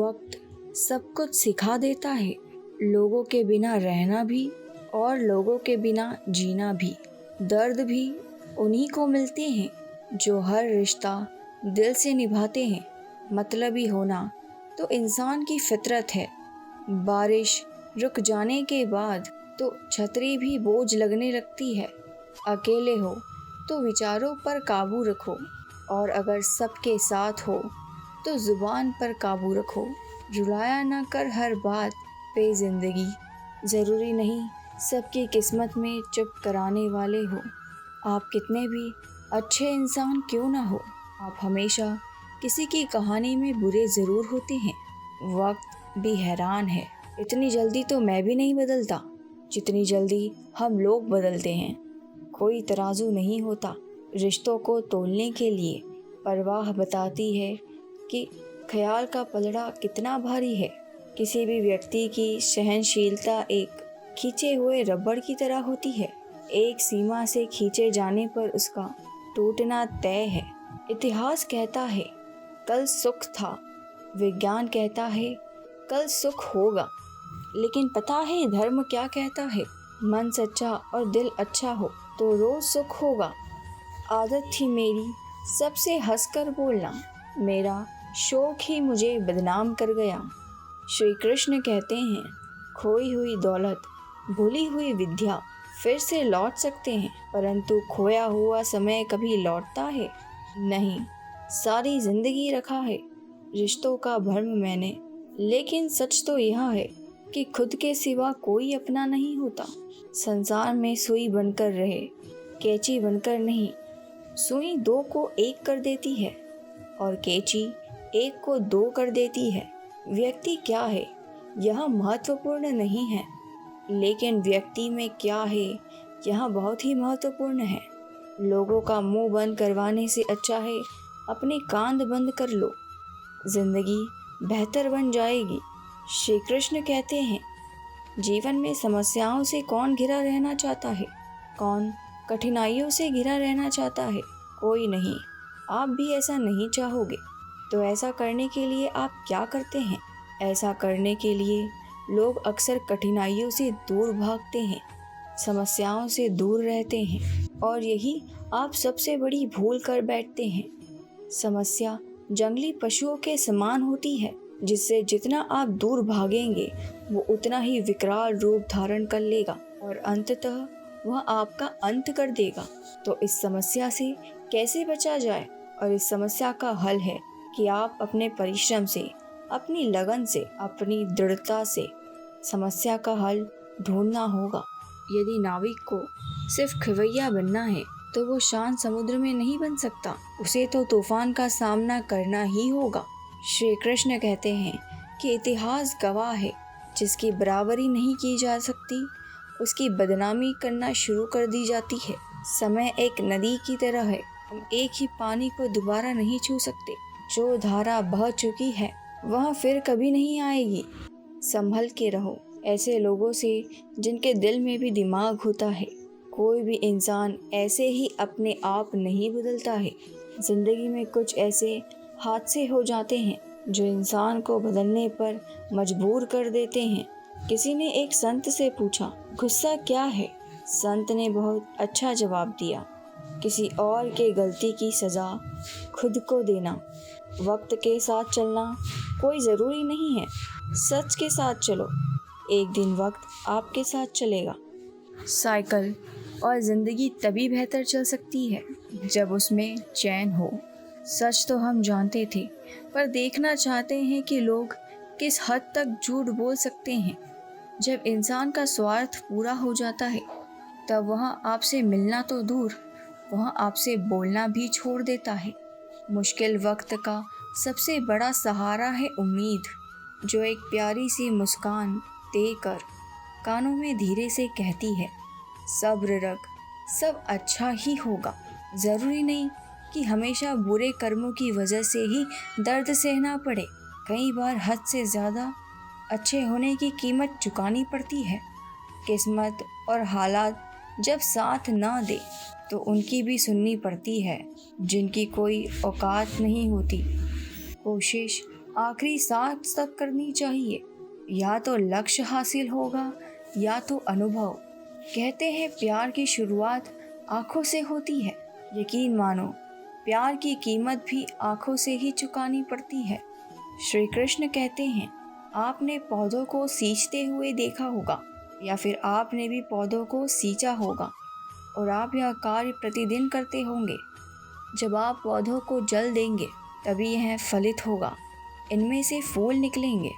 वक्त सब कुछ सिखा देता है, लोगों के बिना रहना भी और लोगों के बिना जीना भी। दर्द भी उन्हीं को मिलते हैं जो हर रिश्ता दिल से निभाते हैं। मतलबी होना तो इंसान की फितरत है। बारिश रुक जाने के बाद तो छतरी भी बोझ लगने लगती है। अकेले हो तो विचारों पर काबू रखो, और अगर सबके साथ हो तो ज़ुबान पर काबू रखो। रुलाया ना कर हर बात पे ज़िंदगी, ज़रूरी नहीं सबकी किस्मत में चुप कराने वाले हो। आप कितने भी अच्छे इंसान क्यों ना हो, आप हमेशा किसी की कहानी में बुरे ज़रूर होते हैं। वक्त भी हैरान है, इतनी जल्दी तो मैं भी नहीं बदलता जितनी जल्दी हम लोग बदलते हैं। कोई तराजू नहीं होता रिश्तों को तोलने के लिए, परवाह बताती है कि ख्याल का पलड़ा कितना भारी है। किसी भी व्यक्ति की सहनशीलता एक खींचे हुए रबड़ की तरह होती है। एक सीमा से खींचे जाने पर उसका टूटना तय है। इतिहास कहता है कल सुख था, विज्ञान कहता है कल सुख होगा, लेकिन पता है धर्म क्या कहता है? मन सच्चा और दिल अच्छा हो तो रोज सुख होगा। आदत थी मेरी सबसे हंसकर बोलना, मेरा शौक ही मुझे बदनाम कर गया। श्री कृष्ण कहते हैं खोई हुई दौलत, भूली हुई विद्या फिर से लौट सकते हैं, परंतु खोया हुआ समय कभी लौटता है नहीं। सारी जिंदगी रखा है रिश्तों का भ्रम मैंने, लेकिन सच तो यह है कि खुद के सिवा कोई अपना नहीं होता। संसार में सुई बनकर रहे, कैंची बनकर नहीं। सुई दो को एक कर देती है और कैंची एक को दो कर देती है। व्यक्ति क्या है यह महत्वपूर्ण नहीं है, लेकिन व्यक्ति में क्या है यह बहुत ही महत्वपूर्ण है। लोगों का मुंह बंद करवाने से अच्छा है अपने कान बंद कर लो, जिंदगी बेहतर बन जाएगी। श्री कृष्ण कहते हैं जीवन में समस्याओं से कौन घिरा रहना चाहता है, कौन कठिनाइयों से घिरा रहना चाहता है? कोई नहीं। आप भी ऐसा नहीं चाहोगे तो ऐसा करने के लिए आप क्या करते हैं? ऐसा करने के लिए लोग अक्सर कठिनाइयों से दूर भागते हैं, समस्याओं से दूर रहते हैं, और यही आप सबसे बड़ी भूल कर बैठते हैं। समस्या जंगली पशुओं के समान होती है, जिससे जितना आप दूर भागेंगे वो उतना ही विकराल रूप धारण कर लेगा और अंततः वह आपका अंत कर देगा। तो इस समस्या से कैसे बचा जाए? और इस समस्या का हल है कि आप अपने परिश्रम से, अपनी लगन से, अपनी दृढ़ता से समस्या का हल ढूंढना होगा। यदि नाविक को सिर्फ खवैया बनना है तो वो शांत समुद्र में नहीं बन सकता, उसे तो तूफान का सामना करना ही होगा। श्री कृष्ण कहते हैं कि इतिहास गवाह है, जिसकी बराबरी नहीं की जा सकती उसकी बदनामी करना शुरू कर दी जाती है। समय एक नदी की तरह है, हम एक ही पानी को दोबारा नहीं छू सकते। जो धारा बह चुकी है वह फिर कभी नहीं आएगी। संभल के रहो ऐसे लोगों से जिनके दिल में भी दिमाग होता है। कोई भी इंसान ऐसे ही अपने आप नहीं बदलता है। जिंदगी में कुछ ऐसे हादसे हो जाते हैं जो इंसान को बदलने पर मजबूर कर देते हैं। किसी ने एक संत से पूछा, गुस्सा क्या है? संत ने बहुत अच्छा जवाब दिया, किसी और के गलती की सज़ा खुद को देना। वक्त के साथ चलना कोई ज़रूरी नहीं है, सच के साथ चलो, एक दिन वक्त आपके साथ चलेगा। साइकिल और ज़िंदगी तभी बेहतर चल सकती है जब उसमें चैन हो। सच तो हम जानते थे, पर देखना चाहते हैं कि लोग किस हद तक झूठ बोल सकते हैं। जब इंसान का स्वार्थ पूरा हो जाता है तब वह आपसे मिलना तो दूर, वह आपसे बोलना भी छोड़ देता है। मुश्किल वक्त का सबसे बड़ा सहारा है उम्मीद, जो एक प्यारी सी मुस्कान देकर कानों में धीरे से कहती है, सब्र रख, सब अच्छा ही होगा। ज़रूरी नहीं कि हमेशा बुरे कर्मों की वजह से ही दर्द सहना पड़े। कई बार हद से ज़्यादा अच्छे होने की कीमत चुकानी पड़ती है। किस्मत और हालात जब साथ ना दे तो उनकी भी सुननी पड़ती है जिनकी कोई औकात नहीं होती। कोशिश आखिरी सांस तक करनी चाहिए। या तो लक्ष्य हासिल होगा या तो अनुभव। कहते हैं प्यार की शुरुआत आंखों से होती है। यकीन मानो, प्यार की कीमत भी आंखों से ही चुकानी पड़ती है। श्री कृष्ण कहते हैं, आपने पौधों को सींचते हुए देखा होगा या फिर आपने भी पौधों को सींचा होगा और आप यह कार्य प्रतिदिन करते होंगे। जब आप पौधों को जल देंगे तभी यह फलित होगा, इनमें से फूल निकलेंगे,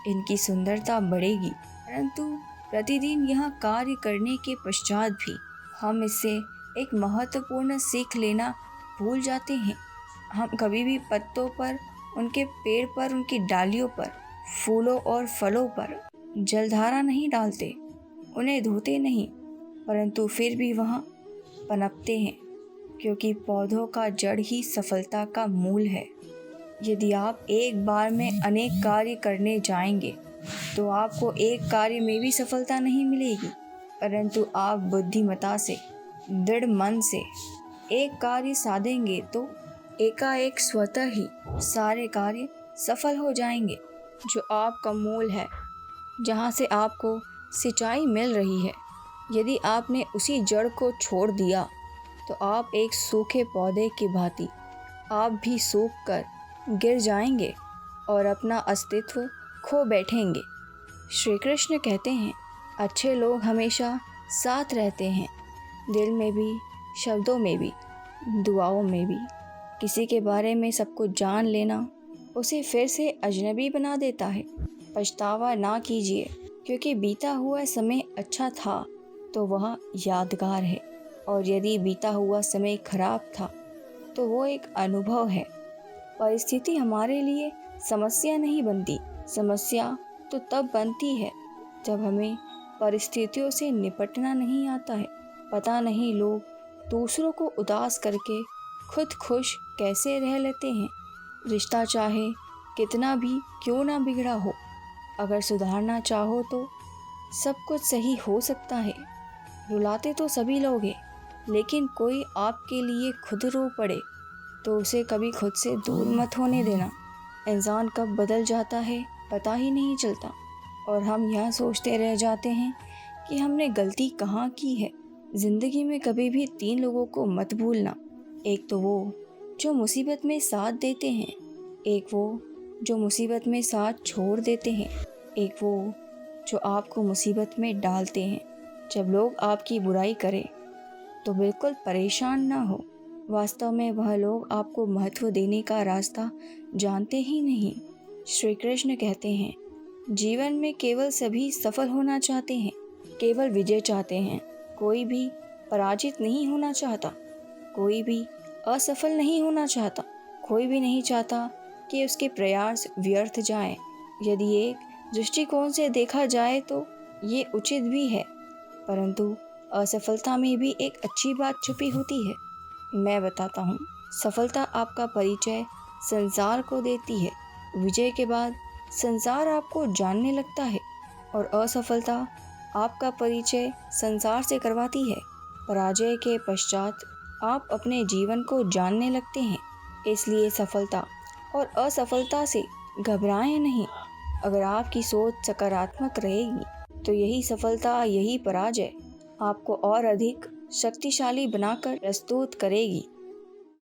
इनकी सुंदरता बढ़ेगी। परंतु प्रतिदिन यह कार्य करने के पश्चात भी हम इससे एक महत्वपूर्ण सीख लेना भूल जाते हैं। हम कभी भी पत्तों पर, उनके पेड़ पर, उनकी डालियों पर, फूलों और फलों पर जलधारा नहीं डालते, उन्हें धोते नहीं, परंतु फिर भी वहाँ पनपते हैं, क्योंकि पौधों का जड़ ही सफलता का मूल है। यदि आप एक बार में अनेक कार्य करने जाएंगे तो आपको एक कार्य में भी सफलता नहीं मिलेगी, परंतु आप बुद्धिमता से, दृढ़ मन से एक कार्य साधेंगे तो एकाएक स्वतः ही सारे कार्य सफल हो जाएंगे। जो आपका मूल है, जहाँ से आपको सिंचाई मिल रही है, यदि आपने उसी जड़ को छोड़ दिया तो आप एक सूखे पौधे की भांति आप भी सूख कर गिर जाएंगे और अपना अस्तित्व खो बैठेंगे। श्री कृष्ण कहते हैं, अच्छे लोग हमेशा साथ रहते हैं, दिल में भी, शब्दों में भी, दुआओं में भी। किसी के बारे में सब कुछ जान लेना उसे फिर से अजनबी बना देता है। पछतावा ना कीजिए, क्योंकि बीता हुआ समय अच्छा था तो वह यादगार है, और यदि बीता हुआ समय खराब था तो वो एक अनुभव है। परिस्थिति हमारे लिए समस्या नहीं बनती, समस्या तो तब बनती है जब हमें परिस्थितियों से निपटना नहीं आता है। पता नहीं लोग दूसरों को उदास करके खुद खुश कैसे रह लेते हैं। रिश्ता चाहे कितना भी क्यों ना बिगड़ा हो, अगर सुधारना चाहो तो सब कुछ सही हो सकता है। रुलाते तो सभी लोग हैं, लेकिन कोई आपके लिए खुद रो पड़े तो उसे कभी खुद से दूर मत होने देना। इंसान कब बदल जाता है पता ही नहीं चलता, और हम यह सोचते रह जाते हैं कि हमने गलती कहाँ की है। ज़िंदगी में कभी भी 3 लोगों को मत भूलना। एक तो वो जो मुसीबत में साथ देते हैं, एक वो जो मुसीबत में साथ छोड़ देते हैं, एक वो जो आपको मुसीबत में डालते हैं। जब लोग आपकी बुराई करें तो बिल्कुल परेशान ना हो। वास्तव में वह लोग आपको महत्व देने का रास्ता जानते ही नहीं। श्री कृष्ण कहते हैं, जीवन में केवल सभी सफल होना चाहते हैं, केवल विजय चाहते हैं। कोई भी पराजित नहीं होना चाहता, कोई भी असफल नहीं होना चाहता, कोई भी नहीं चाहता कि उसके प्रयास व्यर्थ जाएं। यदि एक दृष्टिकोण से देखा जाए तो ये उचित भी है, परंतु असफलता में भी एक अच्छी बात छुपी होती है। मैं बताता हूँ। सफलता आपका परिचय संसार को देती है। विजय के बाद संसार आपको जानने लगता है, और असफलता आपका परिचय संसार से करवाती है। पराजय के पश्चात आप अपने जीवन को जानने लगते हैं। इसलिए सफलता और असफलता से घबराएं नहीं। अगर आपकी सोच सकारात्मक रहेगी तो यही सफलता, यही पराजय आपको और अधिक शक्तिशाली बनाकर प्रस्तुत करेगी।